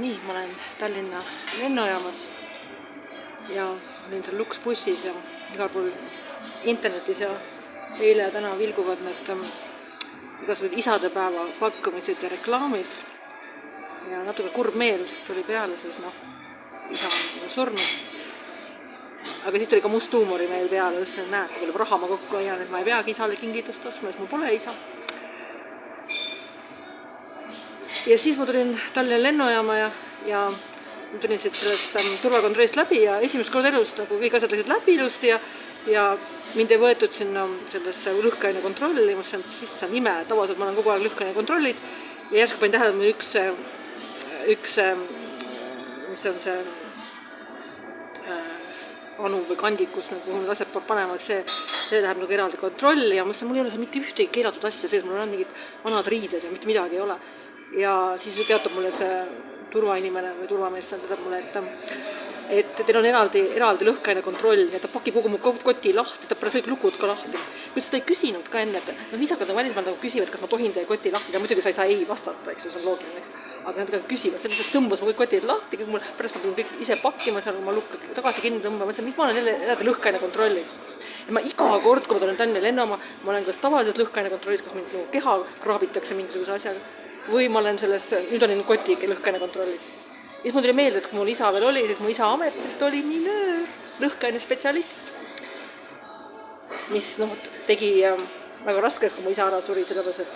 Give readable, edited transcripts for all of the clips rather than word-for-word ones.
nii, ma olen Tallinna lennujaamas ja olin seal luksbussis ja igal pool internetis ja eile ja täna vilguvad need igasugused isadepäeva pakkumised ja reklaamid ja natuke kurb meel tuli peale, sest isa on surnud. Aga siis tuli ka must huumori meil peale, et näed, kui raha ma kokku hoian, et ma ei peagi isale kingitust ostma, sest mul pole isa. Ja siis ma tulin Tallinna lennujaama ja ma tulin sellest turvakontrollist läbi ja esimest korda elust nagu kõik asjad läksid läbi ilusti ja mind ei võetud sinna sellesse lõhkaine kontrolli, ma mõtlesin, et siis see on ime, tavaliselt ma olen kogu aeg lõhkaine kontrollis ja järsku panin tähele, et üks mis on see anu või kandikus, kuhu need asjad peab panema, et see läheb nagu eraldi kontrolli ja mõtlesin, mul ei ole mitte ühtegi keelatud asja sees, mul on mingid vanad riided ja mitte midagi ei ole. Ja siis teatab mulle see turvainimene või turvamees teatab mulle, et teil on eraldi lõhkaine kontroll ja ta pakib kogu mu koti lahti, ta pärast kõik lukud ka lahti. Kui seda ei küsinud ka enne, et viisakad on välismaal nagu küsivad, kas ma tohin teie koti lahti ja muidugi sa ei saa ei vastata, eks ju, see on loogiline, eks. Aga nad ka küsivad, see tõmbas mu kõik kotid lahti, pärast ma pidin kõik ise pakkima, seal ma lukka tagasi kinni tõmbama, miks ma olen jälle lõhkaine kontrollis. Ja ma iga kord, kui ma tulen Tallinna lennama, ma olen kas tavalises lõhkaine kontrollis, kas mind keha kraabitakse mingisuguse asjaga või ma olen nüüd olin koti lõhkaine kontrollis. Ja siis mul tuli meelde, et kui mul isa veel oli, siis mu isa ametilt oli minöör, lõhkaine spetsialist, mis tegi väga raskeks, kui mu isa ära suri, sellepärast, et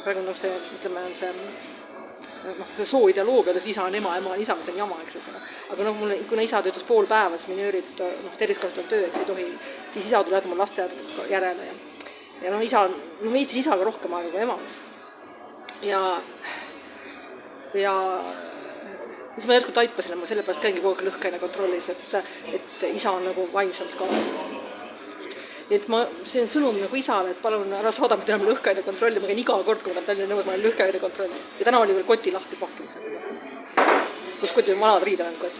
praegu see, ütleme, on see sooideoloogia, et isa on ema on isa, mis on jama, eks. Aga kuna isa töötas pool päeva, siis minöörid terviskasutab töö, eks ei tohi, siis isa tuli oma laste järele. Ja isa, ma veitsin isaga rohkem aega kui ema. Ja siis ma järsku taipasin, ma sellepärast käingi kogu aeg lõhkaine kontrollis, et isa on nagu vaimselt ka. Et ma see sõnum nagu isale, et palun ära saada mitte enam lõhkaine kontrolli, ma käin iga kord, kui ma tahan Tallinna nõuad, ma olen lõhkaine kontrolli. Ja täna oli veel koti lahti pakkimisega. Kus koti on vanad riidanud koti.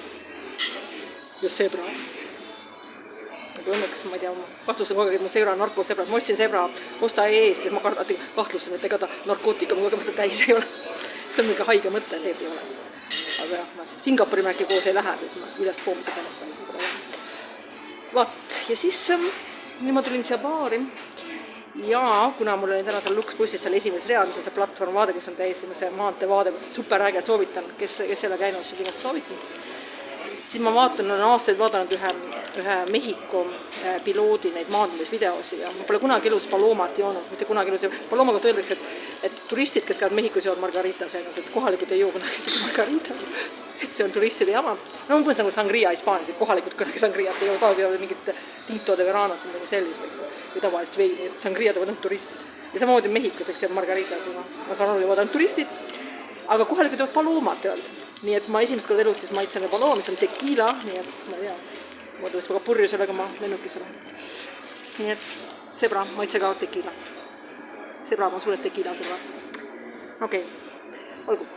Just sebra. Õnneks, ma ei tea, kahtlustan kogu aeg, et mu sebra on narkosebra, ma ostsin sebra osta eest ja ma kahtlustan, et ega ta narkootika mu kogemata täis ei ole. See on mingi haige mõte, teeb ei ole. Aga jah, Singapuri märki koos ei lähe, siis ma üles poomise kannustan. Vaat, ja siis nii ma tulin siia baari ja kuna mul oli täna seal luksbussis seal esimeses real, mis on see platvorm vaade, kes on täiesti see maantee vaade, superäge, soovitan, kes ei ole käinud, siis kindlasti soovitan. Siis ma vaatan, olen aastaid vaadanud ühe Mehhiko piloodi neid maandumisvideosi ja ma pole kunagi elus Palomat joonud, mitte kunagi elus. Paloma kohta öeldakse, et turistid, kes käivad Mehhikos joovad margaritas, et kohalikud ei joo kunagi margaritas, et see on turistide jama. No mõnes nagu sangria Hispaanias, et kohalikud kunagi sangriat ei joo, taagi ei ole mingit Tinto de Veranot midagi sellist, eks, või tavalist veini, et sangria teevad turistid. Ja samamoodi Mehhikos, eks, ja margaritas, ma saan aru, joovad turistid, aga kohalikud joovad Palomat öelda. Nii et ma esimest kord elus siis maitsen Paloma, mis on tequila, nii et ma ei tea, ma tuleks väga purjus sellega ma lennukisse lähen. Nii et sebra, maitse ka tequila. Sebra, ma sulle tequila sebra. Okei, olgu.